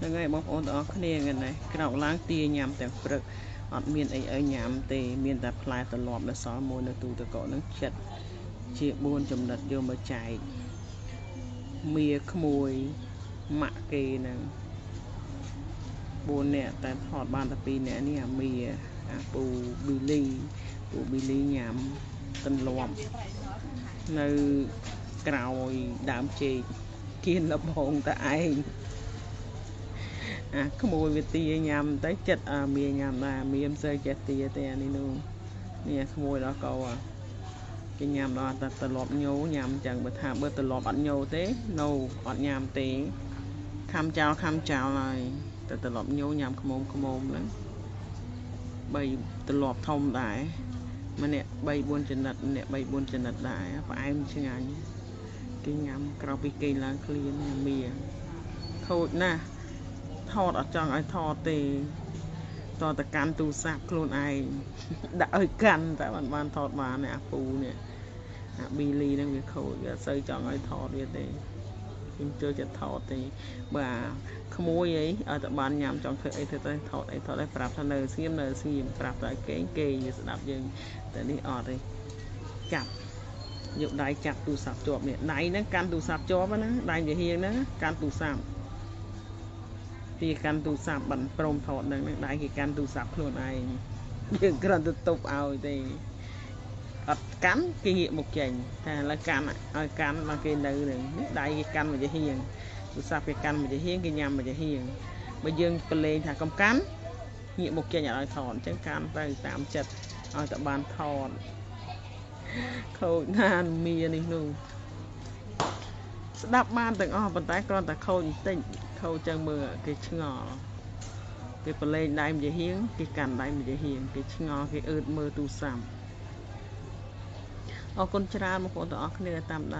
Đang ngày bóng ôn đó khné ngày này cái đầu láng tia nhằmแต่ព្រឹកអត់មានអីឲ្យញ៉ាំទេមានតែផ្លែត្រឡប់នៅសល់មួយនៅទូទឹកកកនឹងចិត្តជា4ចំណិតយកមកចែកមាក្មួយម៉ាក់គេនឹង4នាក់តែថតបានតែ2នាក់នេះអាមាអាពូប៊ីលីញ៉ាំត្រឡប់នៅក្រោយដើមចេកគៀនលបងតែឯងក្មួយវាទាញ៉ាំទៅចិត្តមាញ៉ាំដែរមាមិនសូវចេះទាទេអានេះនោះនេះក្មួយដល់កោគេញ៉ាំដល់តែត្រឡប់ញោញ៉ាំចឹងបើថាបើត្រឡប់អត់ញោទេនៅអត់ញ៉ាំទេខំចោលហើយតែត្រឡប់ញោញ៉ាំខ្មុំហ្នឹង3ត្រឡប់ធំដែរម្នាក់3 4ចំណិតម្នាក់3 4ចំណិតដែរផ្អែមឆ្ងាញ់គេញ៉ាំក្រៅពីគេឡើងឃ្លានមាខូចណាស់ថតអត់ចង់ឲ្យថតទេតតកាន់ទូរស័ព្ទខ្លួនឯងដាក់ឲ្យកាន់តែបានថតបានអាពូនេះអាប៊ីលីហ្នឹងវាខូចវាសូវចង់ឲ្យថតវាទេខ្ញុំចូលចិត្តថតទេបើក្មួយអីឲ្យតែបានញ៉ាំចង់ធ្វើអីធ្វើទៅថតអីប្រាប់ថានៅស្ងៀមប្រាប់តែគេវាស្ដាប់យើងតែនេះអត់ទេចាប់យកដៃចាប់ទូរស័ព្ទជាប់នេះដៃហ្នឹងកាន់ទូរស័ព្ទជាប់ណាដៃវាហៀងហ្នឹងកាន់ទូរស័ព្ទពីកាន់ទូរស័ព្ទបានព្រមថតហ្នឹងដៃគេកាន់ទូរស័ព្ទខ្លួនឯងយើងគ្រាន់តែទប់ឲ្យទេអត់កាន់គេងាកមកចេញតែឥឡូវកាន់ឲ្យកាន់មកគេនៅនឹងដៃគេកាន់មកជាហៀងទូរស័ព្ទគេកាន់មកជាហៀងគេញ៉ាំមកជាហៀងបើយើងប្រឡែងថាកំកាន់ងាកមកចេញឲ្យថតអញ្ចឹងកាន់ទៅតាមចិត្តឲ្យតែបានថតខូចណាស់មានេះនោះស្ដាប់បានទាំងអស់ប៉ុន្តែគ្រាន់តែខូចបន្តិចខូចចឹងមើលគេឆ្ងល់គេប្រឡែងដៃមកជាហៀងគេកាន់ដៃមកជាហៀងគេឆ្ងល់គេអឺតមើលទូរស័ព្ទអរគុណច្រើនបងប្អូនទាំងអស់គ្នាតាម